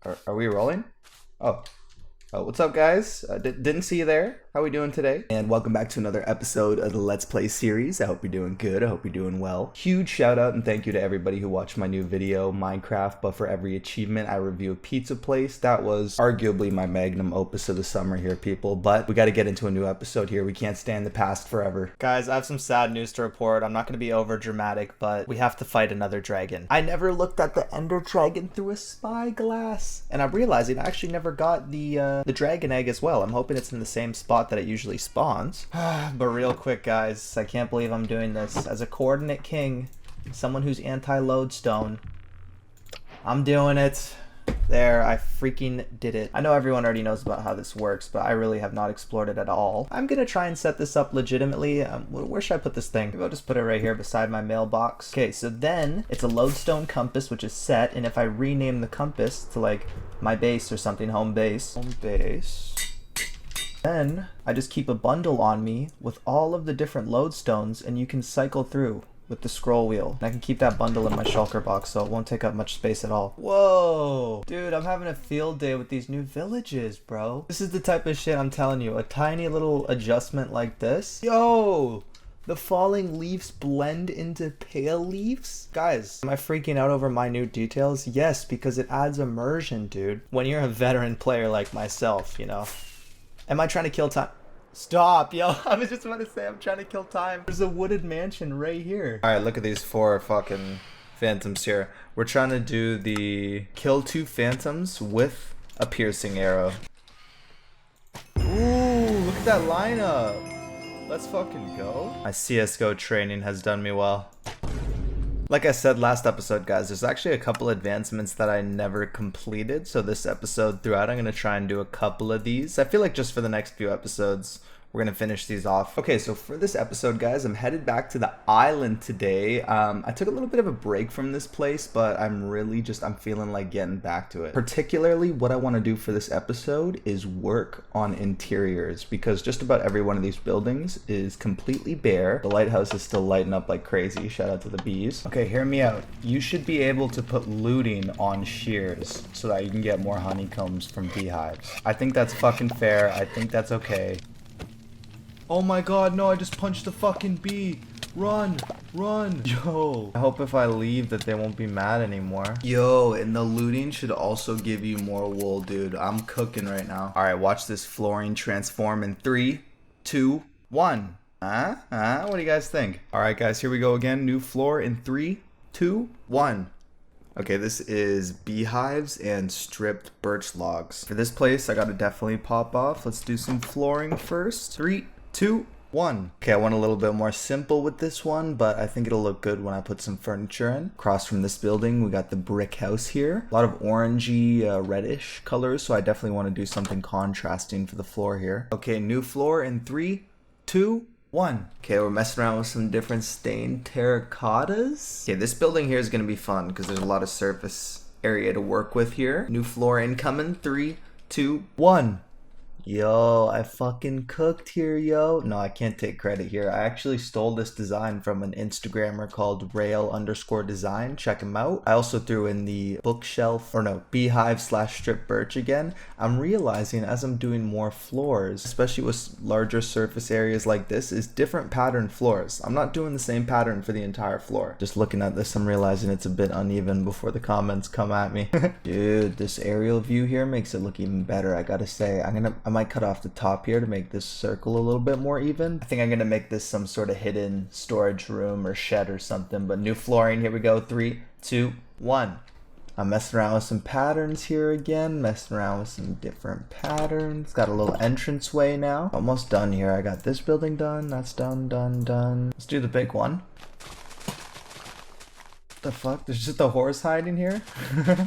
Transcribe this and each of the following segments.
Are we rolling? Oh. What's up, guys? Didn't see you there. How we doing today? And welcome back to another episode of the Let's Play series. I hope you're doing good. I hope you're doing well. Huge shout out and thank you to everybody who watched my new video, Minecraft, but for every achievement, I review a pizza place. That was arguably my magnum opus of the summer here, people. But we got to get into a new episode here. We can't stay in the past forever. Guys, I have some sad news to report. I'm not going to be over dramatic, but we have to fight another dragon. I never looked at the Ender Dragon through a spyglass. And I'm realizing I actually never got the dragon egg as well. I'm hoping it's in the same spot that it usually spawns. But real quick, guys, I can't believe I'm doing this. As a coordinate king, someone who's anti-lodestone, I'm doing it. There, I freaking did it. I know everyone already knows about how this works, but I really have not explored it at all. I'm gonna try and set this up legitimately. Where should I put this thing? Maybe I'll just put it right here beside my mailbox. Okay, so then it's a lodestone compass, which is set, and if I rename the compass to like my base or something, home base, then I just keep a bundle on me with all of the different lodestones, and you can cycle through with the scroll wheel. And I can keep that bundle in my shulker box so it won't take up much space at all. Whoa! Dude, I'm having a field day with these new villages, bro. This is the type of shit I'm telling you. A tiny little adjustment like this. Yo! The falling leaves blend into pale leaves? Guys, am I freaking out over minute details? Yes, because it adds immersion, dude. When you're a veteran player like myself, you know. Am I trying to kill time? Stop, yo. I was just about to say I'm trying to kill time. There's a wooded mansion right here. Alright, look at these 4 fucking phantoms here. We're trying to do the kill 2 phantoms with a piercing arrow. Ooh, look at that lineup. Let's fucking go. My CSGO training has done me well. Like I said last episode, guys, there's actually a couple advancements that I never completed. So this episode throughout, I'm going to try and do a couple of these. I feel like just for the next few episodes, we're going to finish these off. Okay, so for this episode, guys, I'm headed back to the island today. I took a little bit of a break from this place, but I'm feeling like getting back to it. Particularly, what I want to do for this episode is work on interiors, because just about every one of these buildings is completely bare. The lighthouse is still lighting up like crazy. Shout out to the bees. Okay, hear me out. You should be able to put looting on shears so that you can get more honeycombs from beehives. I think that's fucking fair. I think that's okay. Oh my god, no, I just punched the fucking bee. Run, run. Yo, I hope if I leave that they won't be mad anymore. Yo, and the looting should also give you more wool, dude. I'm cooking right now. All right, watch this flooring transform in 3, 2, 1. What do you guys think? All right, guys, here we go again. New floor in 3, 2, 1. Okay, this is beehives and stripped birch logs. For this place, I gotta definitely pop off. Let's do some flooring first. 3, 2, 1. Okay, I went a little bit more simple with this one, but I think it'll look good when I put some furniture in. Across from this building, we got the brick house here. A lot of orangey, reddish colors, so I definitely want to do something contrasting for the floor here. Okay, new floor in 3, 2, 1. Okay, we're messing around with some different stained terracottas. Okay, this building here is going to be fun because there's a lot of surface area to work with here. New floor incoming. 3, 2, 1. Yo, I fucking cooked here, yo. No, I can't take credit here. I actually stole this design from an Instagrammer called rail_design. Check him out. I also threw in the beehive/strip birch again. I'm realizing as I'm doing more floors, especially with larger surface areas like this, is different pattern floors. I'm not doing the same pattern for the entire floor. Just looking at this, I'm realizing it's a bit uneven before the comments come at me. Dude, this aerial view here makes it look even better, I gotta say. I might cut off the top here to make this circle a little bit more even. I think I'm gonna make this some sort of hidden storage room or shed or something. But new flooring, here we go. 3, 2, 1. I'm messing around with some patterns here again, messing around with some different patterns. Got a little entranceway now. Almost done here. I got this building done. That's done. Let's do the big one. What the fuck? There's just a horse hiding here.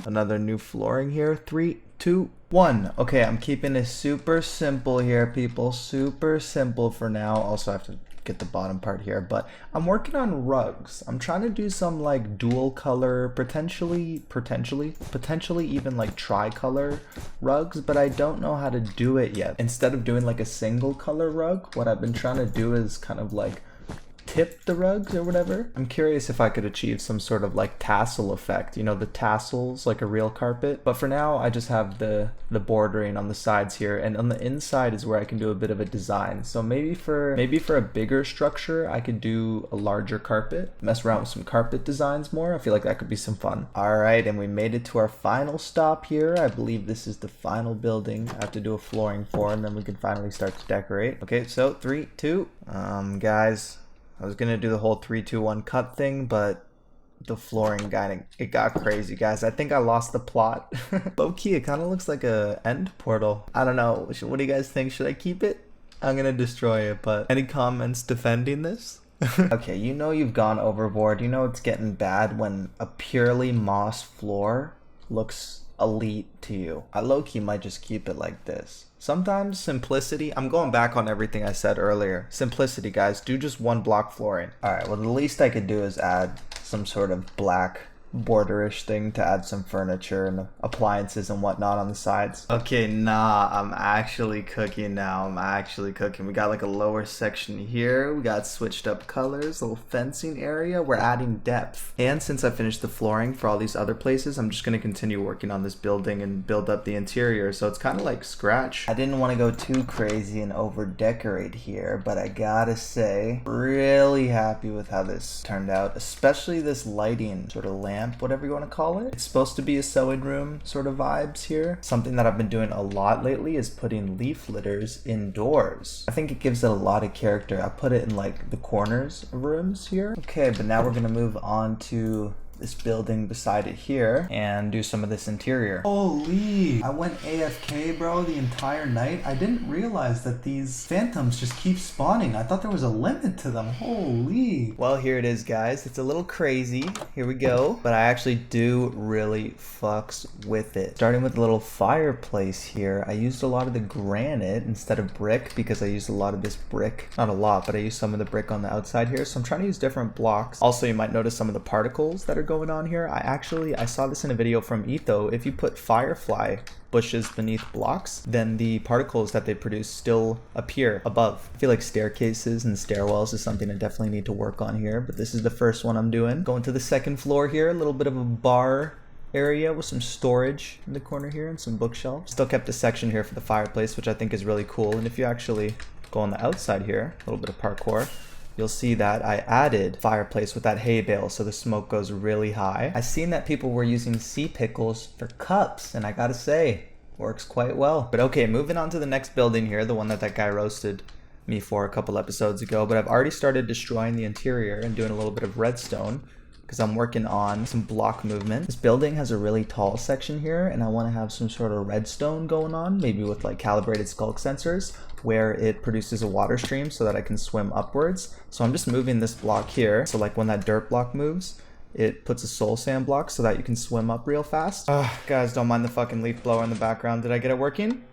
Another new flooring here. 3, 2, 1. Okay, I'm keeping it super simple here, people. Super simple for now. Also, I have to get the bottom part here, but I'm working on rugs. I'm trying to do some like dual color, potentially even like tricolor rugs, but I don't know how to do it yet. Instead of doing like a single color rug, what I've been trying to do is kind of like tip the rugs or whatever. I'm curious if I could achieve some sort of like tassel effect, you know, the tassels like a real carpet. But for now, I just have the bordering on the sides here, and on the inside is where I can do a bit of a design. So maybe for a bigger structure, I could do a larger carpet, mess around with some carpet designs more. I feel like that could be some fun. All right, and we made it to our final stop here. I believe this is the final building I have to do a flooring for, and then we can finally start to decorate. Okay, so 3, 2, guys, I was gonna do the whole 3, 2, 1 cut thing, but the flooring guy, it got crazy, guys. I think I lost the plot. Low-key, it kind of looks like a end portal. I don't know. What do you guys think? Should I keep it? I'm gonna destroy it, but any comments defending this? Okay, you know you've gone overboard. You know it's getting bad when a purely moss floor looks elite to you. I low-key might just keep it like this. Sometimes simplicity, I'm going back on everything I said earlier. Simplicity, guys, do just 1 block flooring. All right, well, the least I could do is add some sort of black borderish thing to add some furniture and appliances and whatnot on the sides. Okay, nah, I'm actually cooking now. I'm actually cooking. We got like a lower section here. We got switched up colors, little fencing area. We're adding depth. And since I finished the flooring for all these other places, I'm just going to continue working on this building and build up the interior. So it's kind of like scratch. I didn't want to go too crazy and over decorate here, but I gotta say, really happy with how this turned out, especially this lighting sort of lamp, whatever you want to call it. It's supposed to be a sewing room sort of vibes here. Something that I've been doing a lot lately is putting leaf litters indoors. I think it gives it a lot of character. I put it in like the corners of rooms here. Okay, but now we're gonna move on to this building beside it here and do some of this interior. Holy, I went AFK, bro, the entire night. I didn't realize that these phantoms just keep spawning. I thought there was a limit to them. Holy. Well, here it is, guys. It's a little crazy. Here we go. But I actually do really fucks with it. Starting with a little fireplace here. I used a lot of the granite instead of brick because I used a lot of this brick. Not a lot, but I used some of the brick on the outside here. So I'm trying to use different blocks. Also, you might notice some of the particles that are going on here. I saw this in a video from Etho. If you put firefly bushes beneath blocks, then the particles that they produce still appear above. I feel like staircases and stairwells is something I definitely need to work on here, but this is the first one I'm doing. Going to the second floor here, a little bit of a bar area with some storage in the corner here and some bookshelves. Still kept a section here for the fireplace, which I think is really cool. And if you actually go on the outside here, a little bit of parkour, you'll see that I added fireplace with that hay bale so the smoke goes really high. I've seen that people were using sea pickles for cups, and I gotta say, works quite well. But okay, moving on to the next building here, the one that guy roasted me for a couple episodes ago, but I've already started destroying the interior and doing a little bit of redstone because I'm working on some block movement. This building has a really tall section here, and I want to have some sort of redstone going on, maybe with like calibrated skulk sensors, where it produces a water stream so that I can swim upwards. So I'm just moving this block here. So like when that dirt block moves, it puts a soul sand block so that you can swim up real fast. Guys, don't mind the fucking leaf blower in the background. Did I get it working?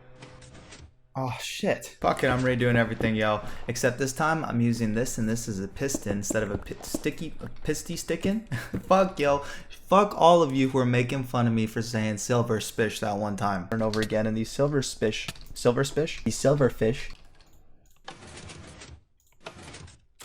Oh shit. Fuck it, I'm redoing everything, yo. Except this time I'm using this, and this is a piston instead of a pisty sticking. Fuck, yo. Fuck all of you who are making fun of me for saying silver spish that one time. Turn over again, and these silverfish.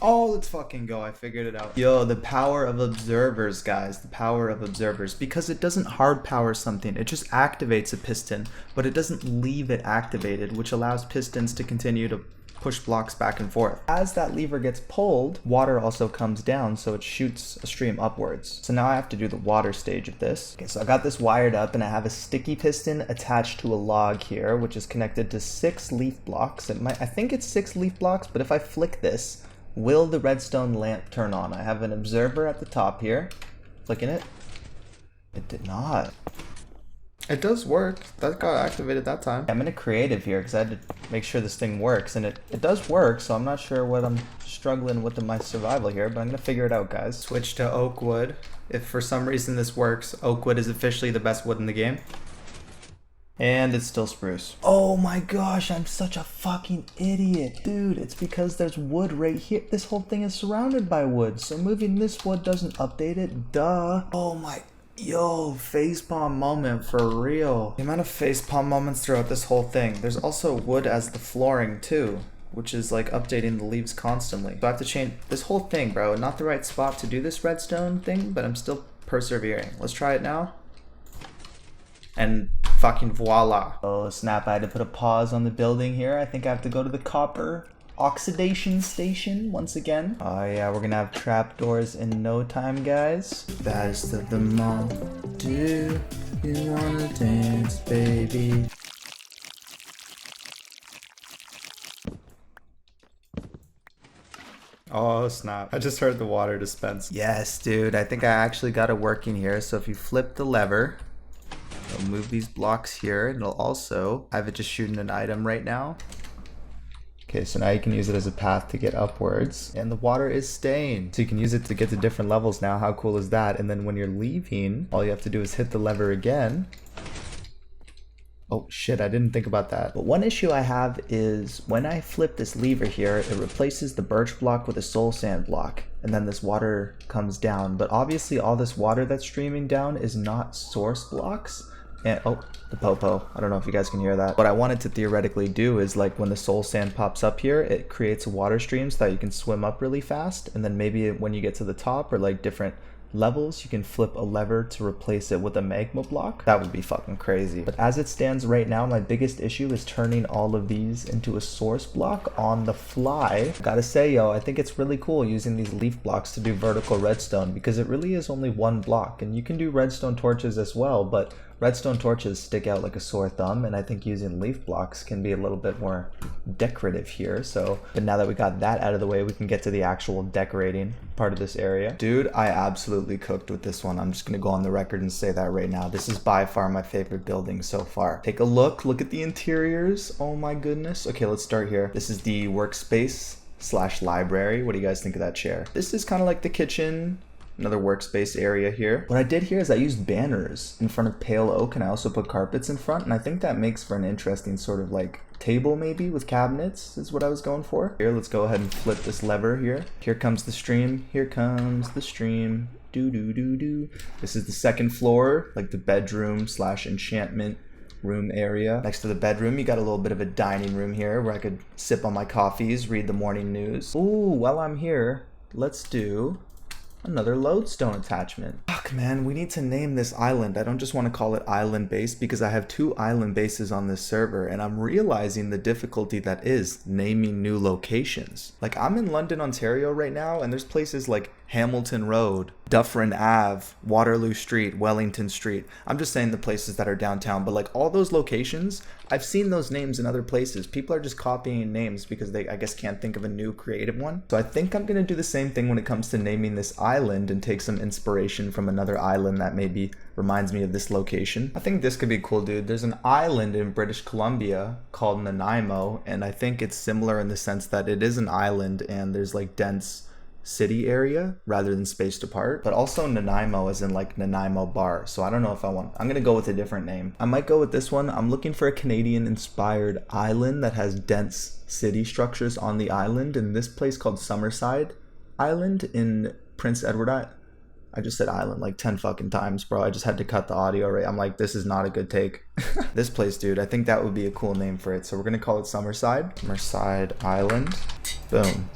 Oh, let's fucking go. I figured it out. Yo, the power of observers, guys. The power of observers. Because it doesn't hard power something. It just activates a piston, but it doesn't leave it activated, which allows pistons to continue to push blocks back and forth. As that lever gets pulled, water also comes down, so it shoots a stream upwards. So now I have to do the water stage of this. Okay, so I got this wired up, and I have a sticky piston attached to a log here, which is connected to 6 leaf blocks. I think it's 6 leaf blocks, but if I flick this, will the redstone lamp turn on? I have an observer at the top here. Flicking it. It did not. It does work. That got activated that time. I'm in a creative here because I had to make sure this thing works, and it does work, so I'm not sure what I'm struggling with in my survival here, but I'm gonna figure it out, guys. Switch to oak wood. If for some reason this works, oak wood is officially the best wood in the game. And it's still spruce. Oh my gosh, I'm such a fucking idiot. Dude, it's because there's wood right here. This whole thing is surrounded by wood, so moving this wood doesn't update it. Duh. Oh my... Yo, facepalm moment for real. The amount of facepalm moments throughout this whole thing. There's also wood as the flooring too. which is like updating the leaves constantly. So I have to change this whole thing, bro. Not the right spot to do this redstone thing, but I'm still persevering. Let's try it now. And fucking voila. Oh snap, I had to put a pause on the building here. I think I have to go to the copper oxidation station once again. Oh yeah, we're gonna have trapdoors in no time, guys. Best of them all. Do you wanna dance, baby? Oh snap, I just heard the water dispense. Yes, dude, I think I actually got it working here. So if you flip the lever, it'll move these blocks here, and it'll also have it just shooting an item right now. Okay, so now you can use it as a path to get upwards, and the water is staying. So you can use it to get to different levels now. How cool is that? And then when you're leaving, all you have to do is hit the lever again. Oh shit, I didn't think about that. But one issue I have is when I flip this lever here, it replaces the birch block with a soul sand block. And then this water comes down. But obviously all this water that's streaming down is not source blocks. And oh, the popo. I don't know if you guys can hear that. What I wanted to theoretically do is like when the soul sand pops up here, it creates a water stream so that you can swim up really fast. And then maybe when you get to the top or like different levels, you can flip a lever to replace it with a magma block. That would be fucking crazy. But as it stands right now, my biggest issue is turning all of these into a source block on the fly. Gotta say, yo, I think it's really cool using these leaf blocks to do vertical redstone because it really is only one block, and you can do redstone torches as well, but redstone torches stick out like a sore thumb, and I think using leaf blocks can be a little bit more decorative here. So, but now that we got that out of the way, we can get to the actual decorating part of this area. Dude, I absolutely cooked with this one. I'm just gonna go on the record and say that right now. This is by far my favorite building so far. Take a look at the interiors. Oh my goodness. Okay, let's start here. This is the workspace / library. What do you guys think of that chair? This is kind of like the kitchen. Another workspace area here. What I did here is I used banners in front of pale oak, and I also put carpets in front, and I think that makes for an interesting sort of like table maybe with cabinets is what I was going for. Here, let's go ahead and flip this lever here. Here comes the stream. Here comes the stream. Do do do do. This is the second floor, like the bedroom / enchantment room area. Next to the bedroom, you got a little bit of a dining room here where I could sip on my coffees, read the morning news. Ooh, while I'm here, let's do another lodestone attachment. Fuck man, we need to name this island. I don't just want to call it island base because I have 2 island bases on this server, and I'm realizing the difficulty that is naming new locations. Like I'm in London, Ontario right now, and there's places like Hamilton Road, Dufferin Ave, Waterloo Street, Wellington Street. I'm just saying the places that are downtown, but like all those locations, I've seen those names in other places. People are just copying names because they, I guess, can't think of a new creative one. So I think I'm gonna do the same thing when it comes to naming this island and take some inspiration from another island that maybe reminds me of this location. I think this could be cool, dude. There's an island in British Columbia called Nanaimo, and I think it's similar in the sense that it is an island and there's like dense city area rather than spaced apart, but also Nanaimo as in like Nanaimo bar. So I don't know if I'm gonna go with a different name. I might go with this one. I'm looking for a Canadian inspired island that has dense city structures on the island, and this place called Summerside Island in Prince Edward Island. I just said island like 10 fucking times, bro. I just had to cut the audio right. I'm like, this is not a good take. This place, dude, I think that would be a cool name for it. So we're gonna call it Summerside. Summerside Island. Boom.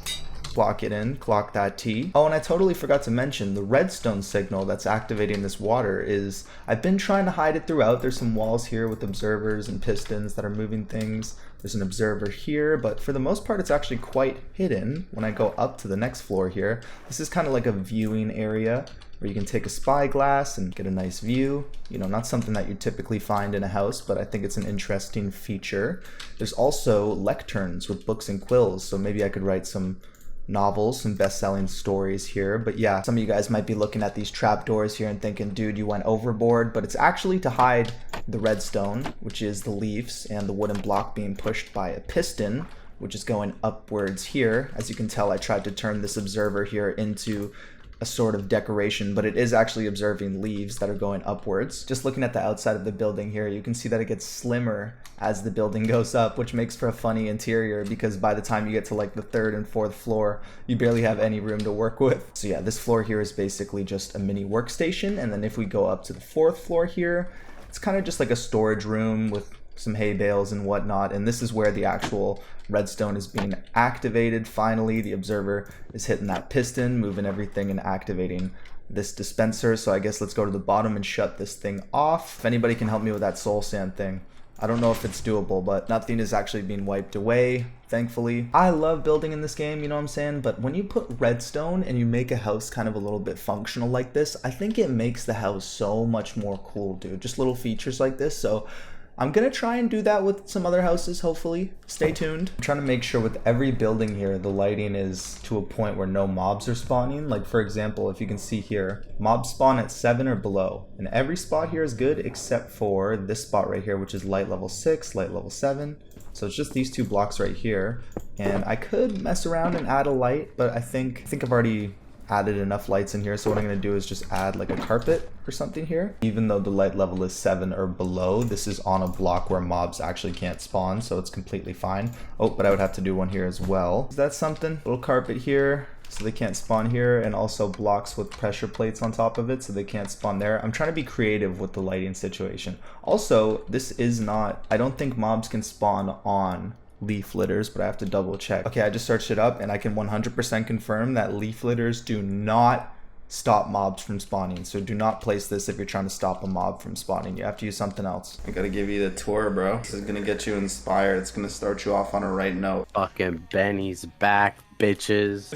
Block it in, clock that T. Oh, and I totally forgot to mention the redstone signal that's activating this water is, I've been trying to hide it throughout. There's some walls here with observers and pistons that are moving things. There's an observer here, but for the most part, it's actually quite hidden. When I go up to the next floor here, this is kind of like a viewing area where you can take a spyglass and get a nice view. You know, not something that you typically find in a house, but I think it's an interesting feature. There's also lecterns with books and quills, so maybe I could write some novels, some best-selling stories here. But yeah, some of you guys might be looking at these trapdoors here and thinking, dude, you went overboard, but it's actually to hide the redstone, which is the leaves, and the wooden block being pushed by a piston, which is going upwards here. As you can tell, I tried to turn this observer here into a sort of decoration, but it is actually observing leaves that are going upwards. Just looking at the outside of the building here, you can see that it gets slimmer as the building goes up, which makes for a funny interior because by the time you get to like the 3rd and 4th floor, you barely have any room to work with. So yeah, this floor here is basically just a mini workstation, and then if we go up to the 4th floor here, it's kind of just like a storage room with some hay bales and whatnot, and this is where the actual redstone is being activated. Finally, the observer is hitting that piston, moving everything and activating this dispenser. So I guess let's go to the bottom and shut this thing off. If anybody can help me with that soul sand thing. I don't know if it's doable, but nothing is actually being wiped away, thankfully. I love building in this game, you know what I'm saying? But when you put redstone and you make a house kind of a little bit functional like this, I think it makes the house so much more cool, dude. Just little features like this. So I'm gonna try and do that with some other houses, hopefully. Stay tuned. I'm trying to make sure with every building here, the lighting is to a point where no mobs are spawning. Like for example, if you can see here, mobs spawn at 7 or below. And every spot here is good except for this spot right here, which is light level 6, light level 7. So it's just these two blocks right here. And I could mess around and add a light, but I think I've already added enough lights in here. So what I'm going to do is just add like a carpet or something here. Even though the light level is 7 or below, this is on a block where mobs actually can't spawn, so it's completely fine. Oh, but I would have to do one here as well. Is that something? Little carpet here so they can't spawn here, and also blocks with pressure plates on top of it so they can't spawn there. I'm trying to be creative with the lighting situation. Also, this is not, I don't think mobs can spawn on leaf litters, but I have to double check. Okay, I just searched it up and I can 100% confirm that leaf litters do not stop mobs from spawning. So do not place this if you're trying to stop a mob from spawning. You have to use something else. I gotta give you the tour, bro. This is gonna get you inspired. It's gonna start you off on a right note. Fucking Benny's back, bitches.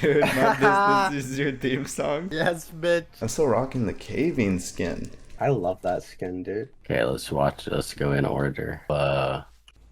Dude, not this is your theme song? Yes, bitch. I'm still rocking the caving skin. I love that skin, dude. Okay, let's watch us go in order.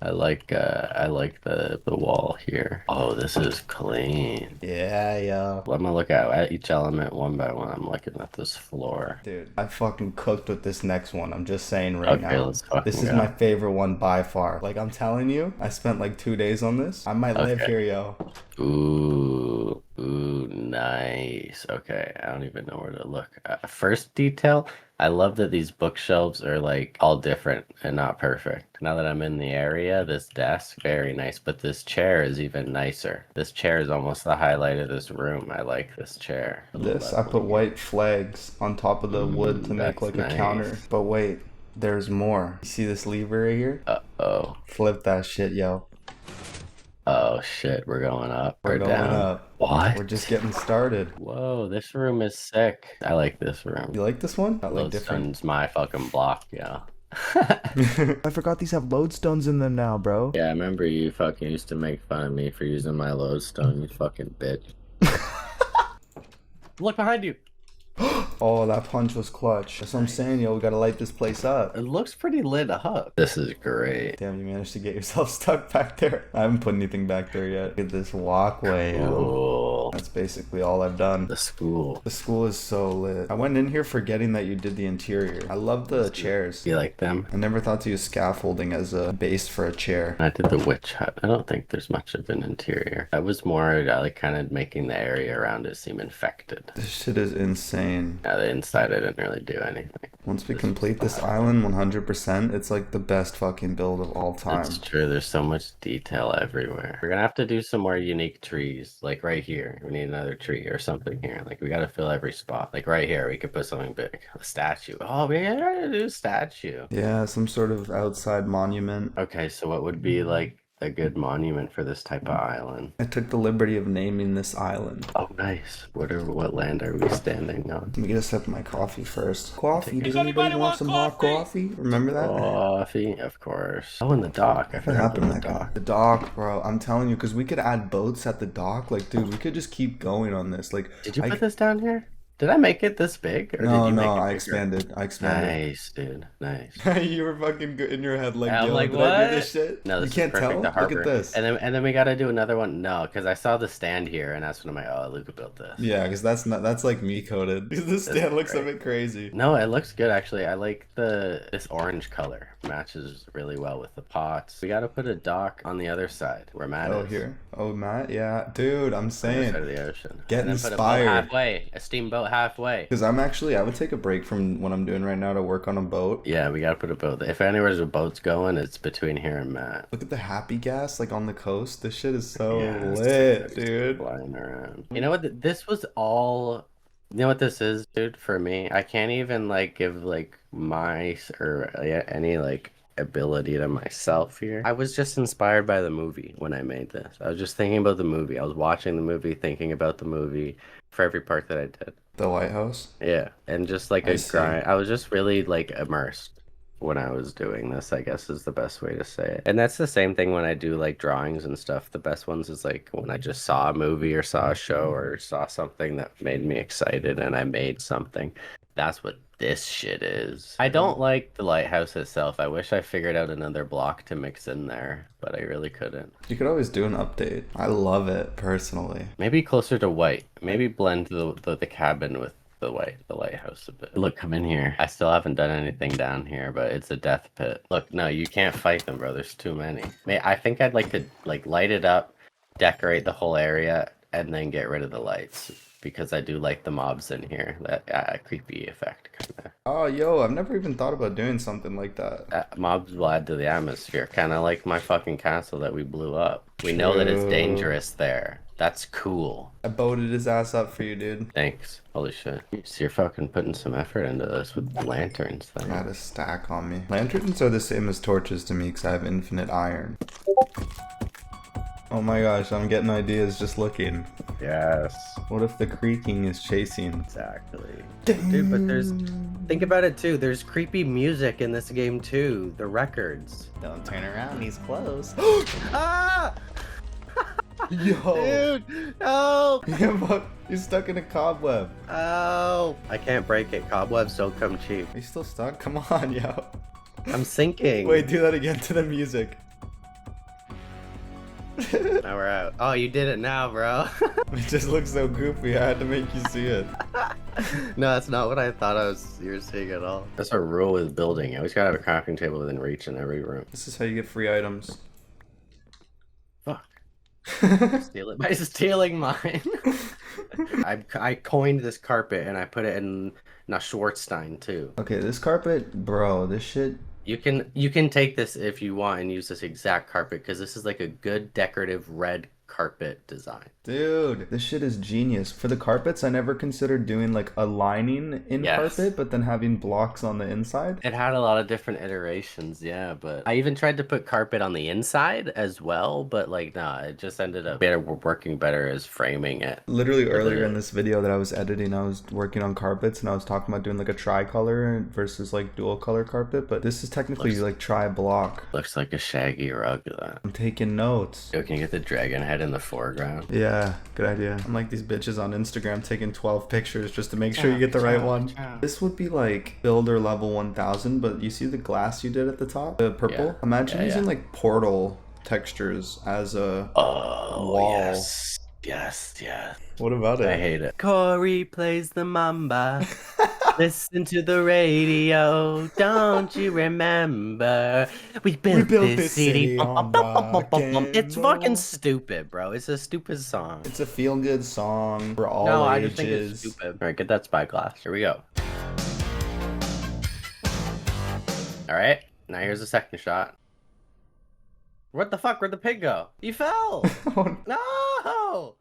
I like the wall here. Oh, this is clean. Yeah, yo. I'm gonna look at each element one by one. I'm looking at this floor. Dude, I fucking cooked with this next one. I'm just saying right now. Let's fucking This is go. my favorite one by far. Like, I'm telling you, I spent like 2 days on this. I might live here, yo. Ooh, nice. Okay, I don't even know where to look. First detail, I love that these bookshelves are like all different and not perfect. Now that I'm in the area, this desk, very nice, but this chair is even nicer. This chair is almost the highlight of this room. I like this chair. This, I put white flags on top of the wood to make like a counter. But wait, there's more. You see this lever right here? Uh-oh. Flip that shit, yo. Oh shit, we're going up. We're going down. up. What? We're just getting started. Whoa, this room is sick. I like this room. You like this one? I like different. Lodestone's my fucking block, yeah. I forgot these have lodestones in them now, bro. Yeah, I remember you fucking used to make fun of me for using my lodestone, you fucking bitch. Look behind you. Oh, that punch was clutch. That's what I'm saying, yo. We gotta light this place up. It looks pretty lit up. This is great. Damn, you managed to get yourself stuck back there. I haven't put anything back there yet. Look at this walkway, yo. Cool. That's basically all I've done. The school. The school is so lit. I went in here forgetting that you did the interior. I love the chairs. You like them? I never thought to use scaffolding as a base for a chair. I did the witch hut. I don't think there's much of an interior. I was more like kind of making the area around it seem infected. This shit is insane. Yeah, the inside I didn't really do anything. Once we complete this island 100%, it's like the best fucking build of all time. That's true. There's so much detail everywhere. We're gonna have to do some more unique trees. Like right here, we need another tree or something here. Like we gotta fill every spot. Like right here, we could put something big. A statue. Oh, we gotta do a statue. Yeah, some sort of outside monument. Okay, so what would be like a good monument for this type of island? I took the liberty of naming this island. Oh, nice. What land are we standing on? Let me get a sip of my coffee first. Coffee? Does anybody want some hot coffee? Remember that? Coffee, of course. Oh, in the dock. I What forgot happened about to that guy? The dock, bro. I'm telling you, because we could add boats at the dock. Like, dude, we could just keep going on this. Like, Did you put this down here? Did I make it this big? Or No, did you no, make it I bigger? expanded. I expanded. Nice, dude. Nice. You were fucking good in your head, like, I'm yo, like, did I do what? this shit? No, this You is can't perfect tell? to Look harbor. at this. And then we gotta do another one. No, because I saw the stand here, and that's when I'm like, oh, Luca built this. Yeah, because that's like me coded. Because this stand looks a bit crazy. No, it looks good actually. I like this orange color. Matches really well with the pots. We gotta put a dock on the other side where Matt is. Oh, here. Oh, Matt? Yeah. Dude, I'm On the other saying. side of the ocean. Get And then put a boat inspired. halfway. A steamboat halfway. Because I would take a break from what I'm doing right now to work on a boat. Yeah, we gotta put a boat. If anywhere's a boat's going, it's between here and Matt. Look at the happy gas, like, on the coast. This shit is so Yeah, it's lit, just dude. flying around. You know what? This was all. You know what this is, dude? For me, I can't even like give like mice or any like ability to myself here. I was just inspired by the movie when I made this. I was just thinking about the movie. I was watching the movie, thinking about the movie for every part that I did. The lighthouse? Yeah, and just like I a see. grind. I was just really like immersed when I was doing this, I guess is the best way to say it. And that's the same thing when I do like drawings and stuff. The best ones is like when I just saw a movie or saw a show or saw something that made me excited and I made something. That's what this shit is. I don't like the lighthouse itself. I wish I figured out another block to mix in there, but I really couldn't. You could always do an update. I love it, personally. Maybe closer to white. Maybe blend the cabin with the white, the lighthouse a bit. Look, come in here. I still haven't done anything down here, but it's a death pit. Look, no, you can't fight them, bro. There's too many. I think I'd like to like light it up, decorate the whole area, and then get rid of the lights. Because I do like the mobs in here. That creepy effect, kind of. Oh, yo, I've never even thought about doing something like that. Mobs will add to the atmosphere, kind of like my fucking castle that we blew up. We know that it's dangerous there. That's cool. I boated his ass up for you, dude. Thanks. Holy shit. So you're fucking putting some effort into this with lanterns I then. had a stack on me. Lanterns are the same as torches to me because I have infinite iron. Oh my gosh, I'm getting ideas just looking. Yes. What if the creaking is chasing? Exactly. Dude, but think about it too. There's creepy music in this game too. The records. Don't turn around, he's close. Ah! Yo! Dude! Help! Yeah, but you're stuck in a cobweb. Oh! I can't break it. Cobwebs don't come cheap. Are you still stuck? Come on, yo. I'm sinking. Wait, do that again to the music. Now we're out. Oh, you did it now, bro. It just looks so goofy, I had to make you see it. No, that's not what I thought you were seeing at all. That's a rule with building. You always gotta have a crafting table within reach in every room. This is how you get free items. Fuck. Steal it by stealing mine. I coined this carpet and I put it in Schwarzstein too. Okay, this carpet, bro, this shit. You can take this if you want and use this exact carpet because this is like a good decorative red carpet design. Dude, this shit is genius. For the carpets, I never considered doing like a lining in carpet, but then having blocks on the inside. It had a lot of different iterations, yeah, but I even tried to put carpet on the inside as well, but like, nah, it just ended up working better as framing it. Literally earlier in this video that I was editing, I was working on carpets and I was talking about doing like a tricolor versus like dual color carpet, but this is technically like tri-block. Looks like a shaggy rug. I'm taking notes. Yo, can you get the dragon head in the foreground? Yeah, good idea. I'm like these bitches on Instagram taking 12 pictures just to make sure you get the right one. This would be like builder level 1000, but you see the glass you did at the top? The purple? Yeah. Imagine using like portal textures as a wall. Yes. Yes. What about it? I hate it. Corey plays the mamba. Listen to the radio. Don't you remember? We built this city. It's fucking stupid, bro. It's a stupid song. It's a feel-good song for all No, ages. I just think it's stupid. All right, get that spyglass. Here we go. All right, now here's the second shot. What the fuck? Where'd the pig go? He fell! No!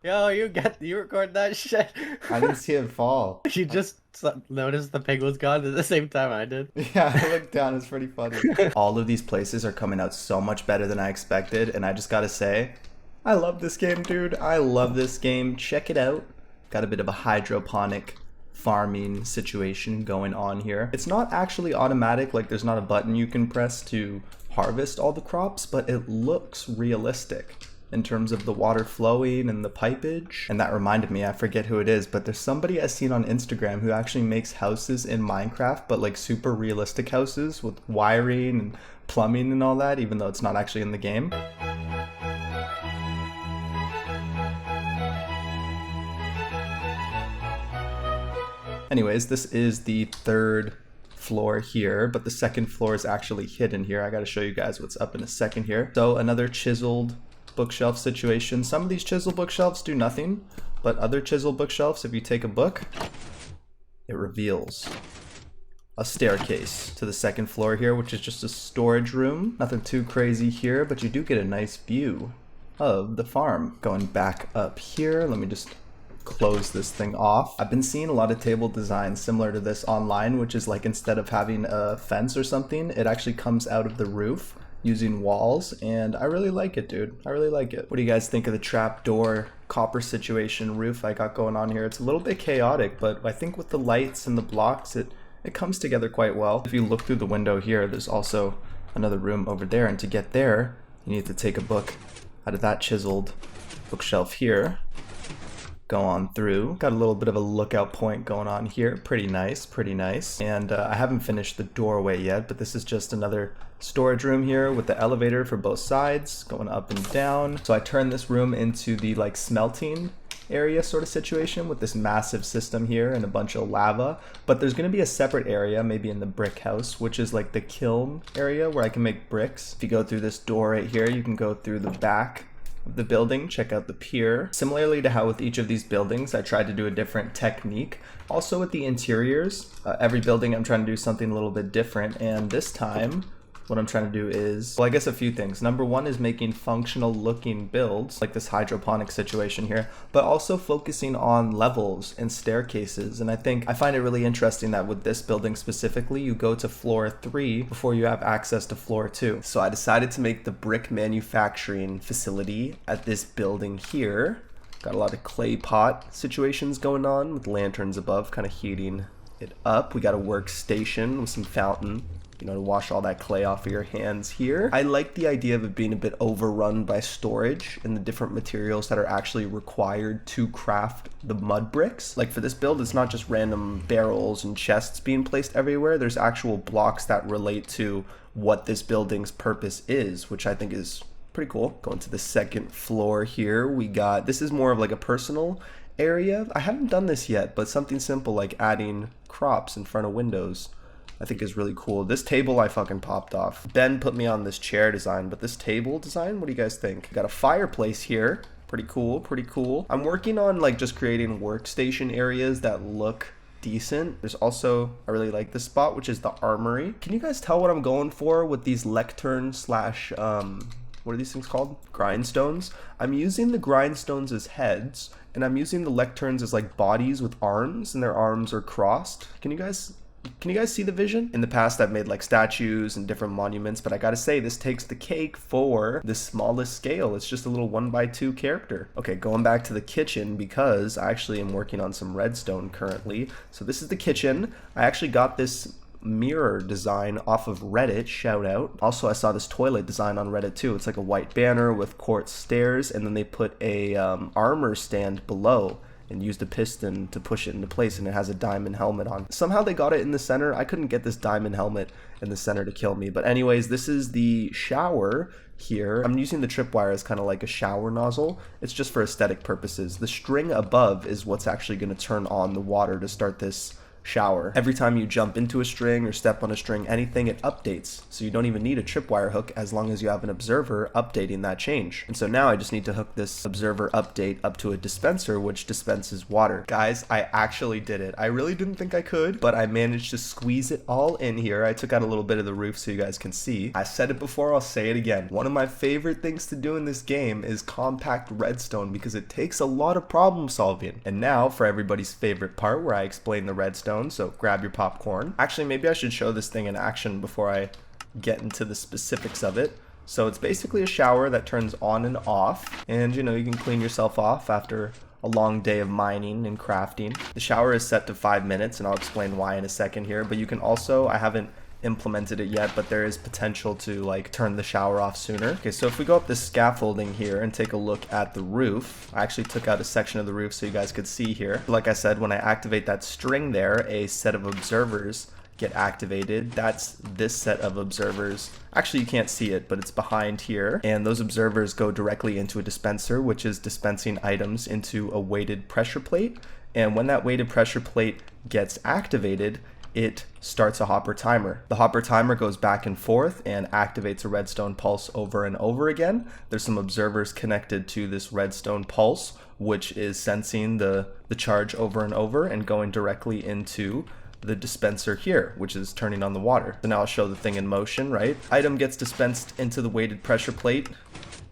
Yo, you record that shit. I didn't see it fall. You just noticed the pig was gone at the same time I did. Yeah, I looked down. It's pretty funny. All of these places are coming out so much better than I expected, and I just gotta say, I love this game, dude. I love this game. Check it out. Got a bit of a hydroponic farming situation going on here. It's not actually automatic, like there's not a button you can press to harvest all the crops, but it looks realistic in terms of the water flowing and the pipage. And that reminded me, I forget who it is, but there's somebody I've seen on Instagram who actually makes houses in Minecraft, but like super realistic houses with wiring and plumbing and all that, even though it's not actually in the game. Anyways, this is the third floor here, but the second floor is actually hidden here. I gotta show you guys what's up in a second here. So another chiseled bookshelf situation. Some of these chiseled bookshelves do nothing, but other chiseled bookshelves, if you take a book, it reveals a staircase to the second floor here, which is just a storage room. Nothing too crazy here, but you do get a nice view of the farm. Going back up here, let me just close this thing off. I've been seeing a lot of table designs similar to this online, which is like instead of having a fence or something, it actually comes out of the roof using walls, and I really like it, dude. I really like it. What do you guys think of the trapdoor copper situation roof I got going on here? It's a little bit chaotic, but I think with the lights and the blocks, it comes together quite well. If you look through the window here, there's also another room over there, and to get there, you need to take a book out of that chiseled bookshelf here. Go on through. Got a little bit of a lookout point going on here. Pretty nice, pretty nice. And I haven't finished the doorway yet, but this is just another storage room here with the elevator for both sides going up and down. So I turned this room into the like smelting area sort of situation with this massive system here and a bunch of lava. But there's going to be a separate area, maybe in the brick house, which is like the kiln area where I can make bricks. If you go through this door right here, you can go through the back of the building, check out the pier. Similarly to how with each of these buildings, I tried to do a different technique. Also with the interiors, every building I'm trying to do something a little bit different, and this time what I'm trying to do is, well, I guess a few things. Number one is making functional looking builds, like this hydroponic situation here, but also focusing on levels and staircases. And I find it really interesting that with this building specifically, you go to floor 3 before you have access to floor 2. So I decided to make the brick manufacturing facility at this building here. Got a lot of clay pot situations going on with lanterns above, kind of heating it up. We got a workstation with some fountain, you know, to wash all that clay off of your hands here. I like the idea of it being a bit overrun by storage and the different materials that are actually required to craft the mud bricks. Like for this build, it's not just random barrels and chests being placed everywhere. There's actual blocks that relate to what this building's purpose is, which I think is pretty cool. Going to the second floor here, we got, this is more of like a personal area. I haven't done this yet, but something simple like adding crops in front of windows I think is really cool. This table I fucking popped off. Ben put me on this chair design, but this table design, what do you guys think? Got a fireplace here. Pretty cool, pretty cool. I'm working on like just creating workstation areas that look decent. There's also, I really like this spot, which is the armory. Can you guys tell what I'm going for with these lectern slash, what are these things called? Grindstones. I'm using the grindstones as heads, and I'm using the lecterns as like bodies with arms, and their arms are crossed. Can you guys see the vision? In the past, I've made like statues and different monuments, but I gotta say, this takes the cake for the smallest scale. It's just a little 1x2 character. Okay, going back to the kitchen, because I actually am working on some redstone currently. So this is the kitchen. I actually got this mirror design off of Reddit, shout out. Also, I saw this toilet design on Reddit too. It's like a white banner with quartz stairs, and then they put a armor stand below and used a piston to push it into place, and it has a diamond helmet on. Somehow they got it in the center. I couldn't get this diamond helmet in the center to kill me. But anyways, this is the shower here. I'm using the tripwire as kind of like a shower nozzle. It's just for aesthetic purposes. The string above is what's actually going to turn on the water to start this shower. Every time you jump into a string or step on a string, anything, it updates. So you don't even need a tripwire hook as long as you have an observer updating that change. And so now I just need to hook this observer update up to a dispenser, which dispenses water. Guys, I actually did it. I really didn't think I could, but I managed to squeeze it all in here. I took out a little bit of the roof so you guys can see. I said it before, I'll say it again. One of my favorite things to do in this game is compact redstone because it takes a lot of problem solving. And now for everybody's favorite part where I explain the redstone. So grab your popcorn. Actually, maybe I should show this thing in action before I get into the specifics of it. So it's basically a shower that turns on and off, and you know, you can clean yourself off after a long day of mining and crafting. The shower is set to 5 minutes, and I'll explain why in a second here, but you can also, I haven't implemented it yet, but there is potential to like turn the shower off sooner. Okay, so if we go up this scaffolding here and take a look at the roof, I actually took out a section of the roof so you guys could see here. Like I said, when I activate that string there, a set of observers get activated. That's this set of observers. Actually, you can't see it, but it's behind here. And those observers go directly into a dispenser, which is dispensing items into a weighted pressure plate. And when that weighted pressure plate gets activated, it starts a hopper timer. The hopper timer goes back and forth and activates a redstone pulse over and over again. There's some observers connected to this redstone pulse, which is sensing the charge over and over and going directly into the dispenser here, which is turning on the water. So now I'll show the thing in motion, right? Item gets dispensed into the weighted pressure plate.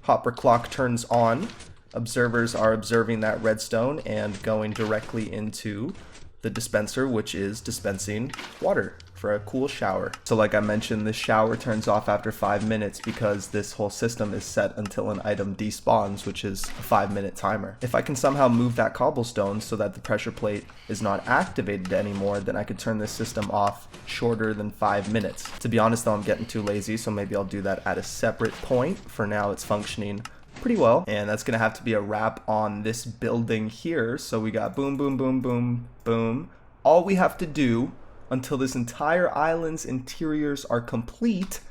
Hopper clock turns on. observers are observing that redstone and going directly into the dispenser, which is dispensing water for a cool shower. So like I mentioned, the shower turns off after 5 minutes because this whole system is set until an item despawns, which is a 5-minute timer. If I can somehow move that cobblestone so that the pressure plate is not activated anymore, then I could turn this system off shorter than 5 minutes. To be honest though, I'm getting too lazy, so maybe I'll do that at a separate point. For now, it's functioning pretty well, and that's gonna have to be a wrap on this building here. So we got boom, boom, boom, boom, boom. All we have to do until this entire island's interiors are complete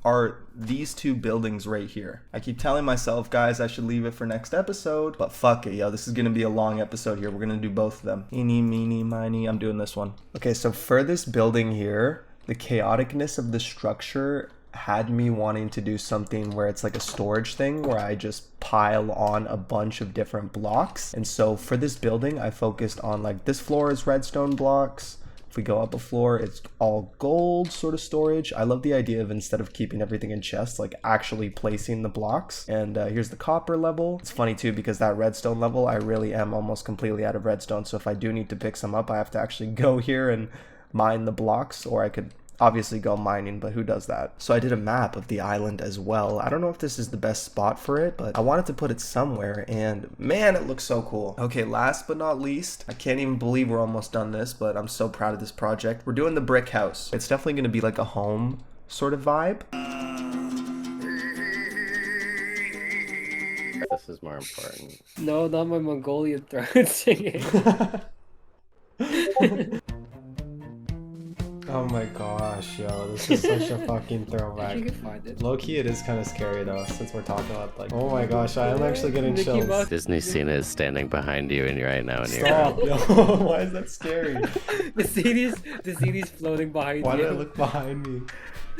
are these two buildings right here. I keep telling myself, guys, I should leave it for next episode, but fuck it, yo, this is gonna be a long episode here. We're gonna do both of them. Eeny, meeny, miny, I'm doing this one. Okay, so for this building here, the chaoticness of the structure had me wanting to do something where it's like a storage thing where I just pile on a bunch of different blocks. And so for this building, I focused on like this floor is redstone blocks. If we go up a floor, it's all gold sort of storage. I love the idea of instead of keeping everything in chests, like actually placing the blocks. And here's the copper level. It's funny too because that redstone level, I really am almost completely out of redstone. So if I do need to pick some up, I have to actually go here and mine the blocks, or I could obviously go mining, but who does that? So I did a map of the island as well. I don't know if this is the best spot for it, but I wanted to put it somewhere, and man, it looks so cool. Okay, last but not least, I can't even believe we're almost done this, but I'm so proud of this project. We're doing the brick house. It's definitely going to be like a home sort of vibe. This is more important. No, not my Mongolian throat singing. Oh my gosh, yo, this is such a fucking throwback. You can find it. Low-key, it is kind of scary though, since we're talking about like, oh my gosh, I am actually getting Mickey chills. Mouse. Disney Cena is standing behind you and right now in your Stop, yo, why is that scary? The CD's floating behind Why you. did I look behind me?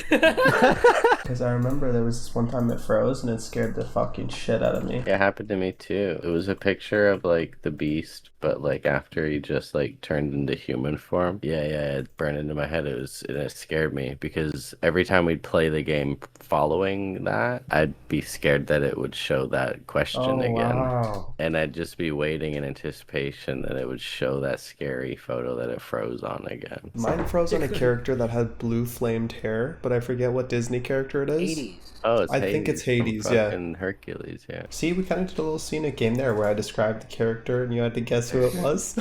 Because I remember there was this one time it froze and it scared the fucking shit out of me. It happened to me too. It was a picture of like the beast, but like after he just like turned into human form. Yeah, it burned into my head. It scared me because every time we'd play the game following that, I'd be scared that it would show that question again. Wow. And I'd just be waiting in anticipation that it would show that scary photo that it froze on again. Mine froze on a character that had blue flamed hair, but I forget what Disney character it is. 80s. Oh, it's I Hades think it's from Hades, yeah. fucking Hercules, yeah. See, we kind of did a little scenic game there where I described the character and you had to guess who it was.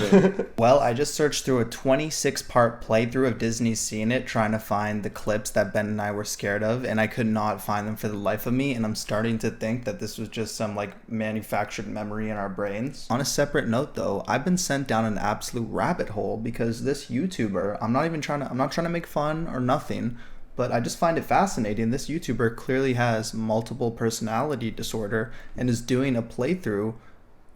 Well, I just searched through a 26-part playthrough of Disney's Seen It, trying to find the clips that Ben and I were scared of, and I could not find them for the life of me, and I'm starting to think that this was just some like manufactured memory in our brains. On a separate note though, I've been sent down an absolute rabbit hole because this YouTuber, I'm not trying to make fun or nothing, but I just find it fascinating. This YouTuber clearly has multiple personality disorder and is doing a playthrough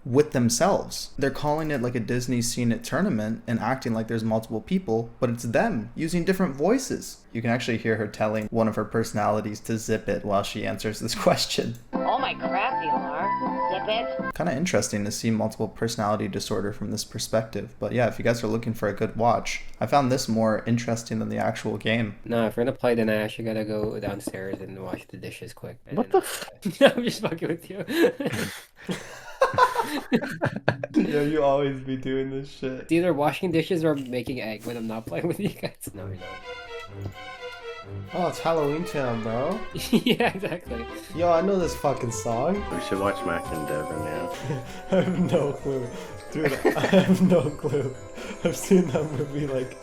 with themselves. They're calling it like a Disney Seen It tournament and acting like there's multiple people, but it's them using different voices. You can actually hear her telling one of her personalities to zip it while she answers this question. Oh my crap, DLR. Zip it. Kind of interesting to see multiple personality disorder from this perspective. But yeah, if you guys are looking for a good watch, I found this more interesting than the actual game. No, if we're gonna play, then I actually gotta go downstairs and wash the dishes quick. What the f- I'm just fucking with you. Yo, you always be doing this shit. It's either washing dishes or making egg when I'm not playing with you guys. No, you're not. Oh, it's Halloween Town, bro. Yeah, exactly. Yo, I know this fucking song. We should watch Mac and Devin now. I have no clue. Dude, I have no clue. I've seen that movie like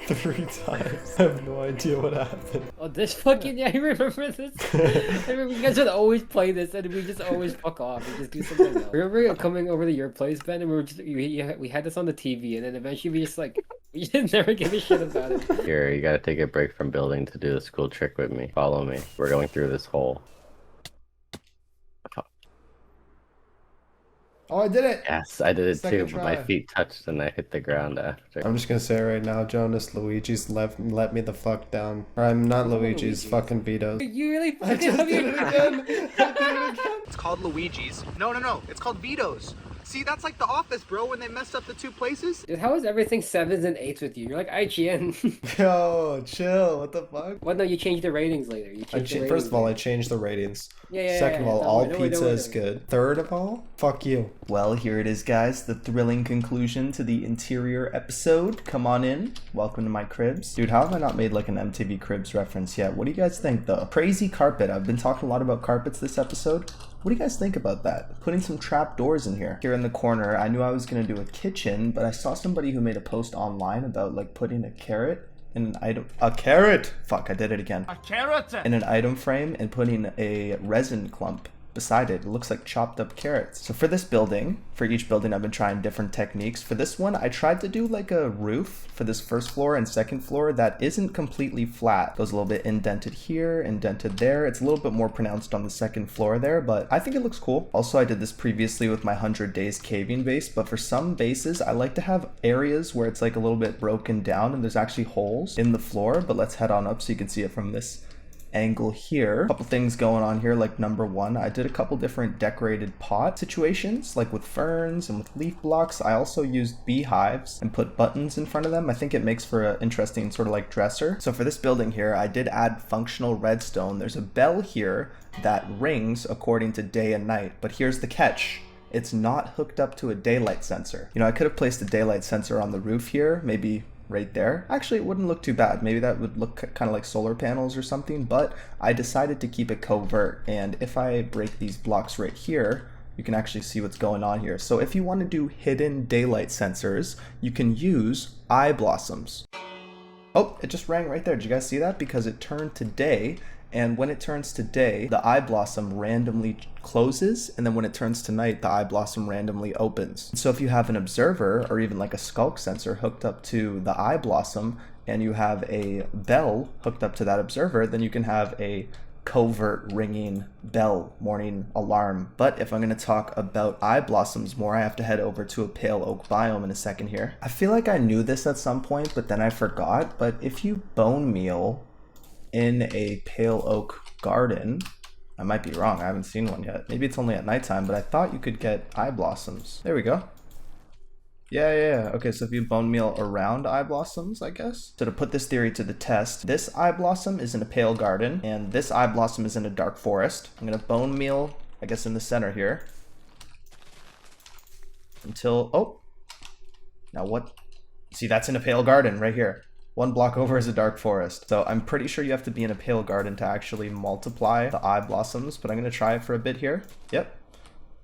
3 times. I have no idea what happened. Oh, this fucking, yeah, I remember this. I remember you guys would always play this and we just always fuck off and just do something else. Remember coming over to your place, Ben, and we had this on the TV, and then eventually we just like, we just never give a shit about it. Here, you gotta take a break from building to do this cool trick with me. Follow me. We're going through this hole. Oh, I did it! Yes, I did it Second too, but my try. feet touched and I hit the ground after. I'm just gonna say right now, Jonas, Luigi's let me the fuck down. Or I'm not Luigi's, fucking Vito's. You really I fucking just did it again! I did it again! It's called Luigi's. No. It's called Vito's. See, that's like The Office, bro, when they messed up the 2 places. Dude, how is everything 7s and 8s with you? You're like IGN. Yo, chill, what the fuck? What? No, you changed the ratings later. You changed the ratings First of all, I later. changed the ratings. Yeah. Second of all, don't all worry, don't worry, pizza don't worry, is don't worry. good. Third of all, fuck you. Well, here it is, guys. The thrilling conclusion to the interior episode. Come on in. Welcome to my cribs. Dude, how have I not made like an MTV Cribs reference yet? What do you guys think, though? Crazy carpet. I've been talking a lot about carpets this episode. What do you guys think about that? Putting some trap doors in here. Here in the corner, I knew I was going to do a kitchen, but I saw somebody who made a post online about like putting a carrot in an item. A carrot! Fuck, I did it again. A carrot! In an item frame and putting a resin clump beside it. It looks like chopped up carrots. So for this building, for each building, I've been trying different techniques. For this one, I tried to do like a roof for this first floor and second floor that isn't completely flat. Goes a little bit indented here, indented there. It's a little bit more pronounced on the second floor there, but I think it looks cool. Also, I did this previously with my 100 Days Caving base, but for some bases, I like to have areas where it's like a little bit broken down and there's actually holes in the floor, but let's head on up so you can see it from this angle here. A couple things going on here, like number one, I did a couple different decorated pot situations, like with ferns and with leaf blocks. I also used beehives and put buttons in front of them. I think it makes for an interesting sort of like dresser. So for this building here, I did add functional redstone. There's a bell here that rings according to day and night, but here's the catch. It's not hooked up to a daylight sensor. You know, I could have placed a daylight sensor on the roof here, maybe right there. Actually, it wouldn't look too bad. Maybe that would look kind of like solar panels or something, but I decided to keep it covert. And if I break these blocks right here, you can actually see what's going on here. So if you want to do hidden daylight sensors, you can use eye blossoms. Oh, it just rang right there. Did you guys see that? Because it turned to day, and when it turns to day, the eye blossom randomly closes, and then when it turns to night, the eye blossom randomly opens. So if you have an observer or even like a skulk sensor hooked up to the eye blossom, and you have a bell hooked up to that observer, then you can have a covert ringing bell morning alarm. But if I'm going to talk about eye blossoms more, I have to head over to a pale oak biome in a second here. I feel like I knew this at some point, but then I forgot. But if you bone meal in a pale oak garden, I might be wrong, I haven't seen one yet. Maybe it's only at nighttime, but I thought you could get eye blossoms. There we go. Yeah. Okay, so if you bone meal around eye blossoms, I guess. So to put this theory to the test, this eye blossom is in a pale garden, and this eye blossom is in a dark forest. I'm gonna bone meal, I guess, in the center here. Until, oh. Now what? See, that's in a pale garden right here. One block over is a dark forest. So I'm pretty sure you have to be in a pale garden to actually multiply the eye blossoms, but I'm gonna try it for a bit here. Yep.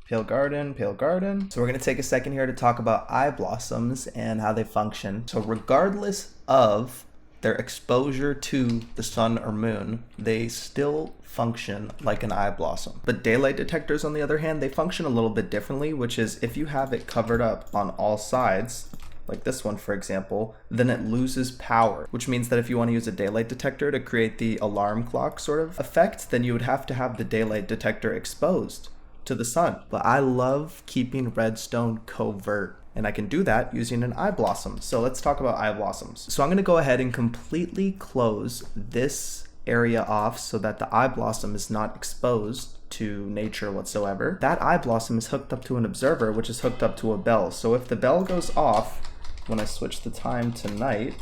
Pale garden, pale garden. So we're gonna take a second here to talk about eye blossoms and how they function. So regardless of their exposure to the sun or moon, they still function like an eye blossom. But daylight detectors, on the other hand, they function a little bit differently, which is if you have it covered up on all sides, like this one, for example, then it loses power, which means that if you want to use a daylight detector to create the alarm clock sort of effect, then you would have to have the daylight detector exposed to the sun. But I love keeping redstone covert, and I can do that using an eye blossom. So let's talk about eye blossoms. So I'm going to go ahead and completely close this area off so that the eye blossom is not exposed to nature whatsoever. That eye blossom is hooked up to an observer, which is hooked up to a bell. So if the bell goes off when I switch the time to night,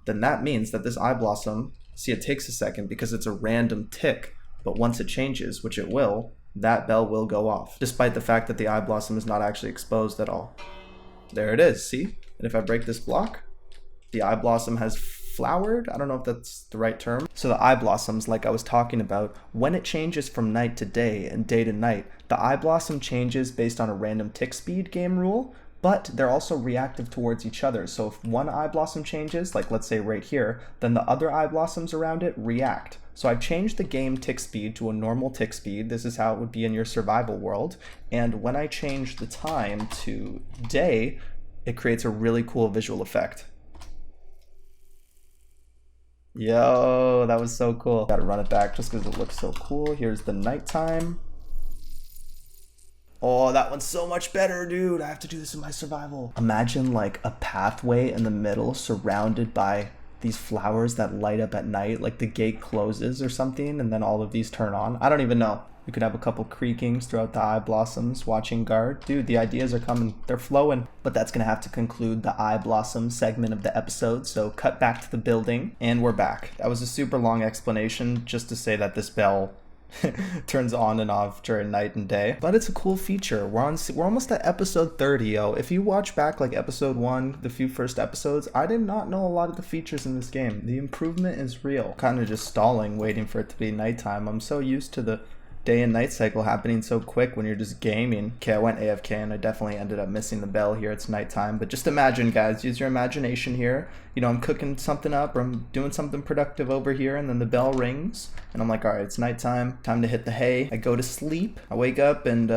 then that means that this eye blossom, see, it takes a second because it's a random tick, but once it changes, which it will, that bell will go off, despite the fact that the eye blossom is not actually exposed at all. There it is, see? And if I break this block, the eye blossom has flowered. I don't know if that's the right term. So the eye blossoms, like I was talking about, when it changes from night to day and day to night, the eye blossom changes based on a random tick speed game rule, but they're also reactive towards each other. So if one eye blossom changes, like let's say right here, then the other eye blossoms around it react. So I've changed the game tick speed to a normal tick speed. This is how it would be in your survival world. And when I change the time to day, it creates a really cool visual effect. Yo, that was so cool. Gotta run it back just because it looks so cool. Here's the nighttime. Oh, that one's so much better, dude. I have to do this in my survival. Imagine like a pathway in the middle surrounded by these flowers that light up at night, like the gate closes or something, and then all of these turn on. I don't even know. We could have a couple creakings throughout the eye blossoms, watching guard. Dude, the ideas are coming. They're flowing. But that's gonna have to conclude the eye blossom segment of the episode, so cut back to the building, and we're back. That was a super long explanation just to say that this bell turns on and off during night and day. But it's a cool feature. We're almost at episode 30, yo. If you watch back like episode 1, the few first episodes, I did not know a lot of the features in this game. The improvement is real. Kind of just stalling, waiting for it to be nighttime. I'm so used to the day and night cycle happening so quick when you're just gaming. Okay, I went AFK and I definitely ended up missing the bell here. It's nighttime, but just imagine, guys, use your imagination here. You know, I'm cooking something up or I'm doing something productive over here, and then the bell rings and I'm like, all right, it's nighttime, time to hit the hay. I go to sleep. I wake up and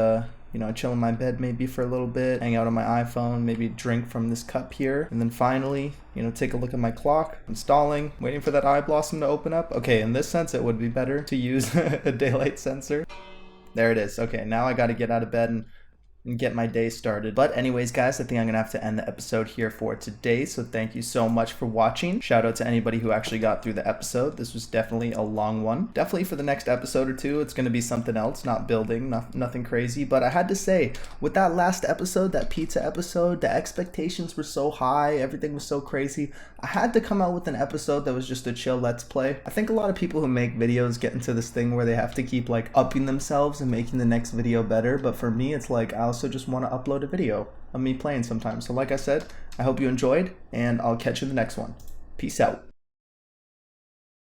you know, I chill in my bed maybe for a little bit, hang out on my iPhone, maybe drink from this cup here, and then finally, you know, take a look at my clock. I'm stalling, waiting for that eye blossom to open up. Okay, in this sense, it would be better to use a daylight sensor. There it is. Okay, now I gotta get out of bed and get my day started. But anyways, guys, I think I'm gonna have to end the episode here for today. So thank you so much for watching. Shout out to anybody who actually got through the episode. This was definitely a long one. Definitely for the next episode or two, it's gonna be something else, not building, nothing crazy. But I had to say, with that last episode, that pizza episode, the expectations were so high, everything was so crazy. I had to come out with an episode that was just a chill let's play. I think a lot of people who make videos get into this thing where they have to keep like upping themselves and making the next video better. But for me, it's like I also just want to upload a video of me playing sometimes. So like I said, I hope you enjoyed, and I'll catch you in the next one. Peace out.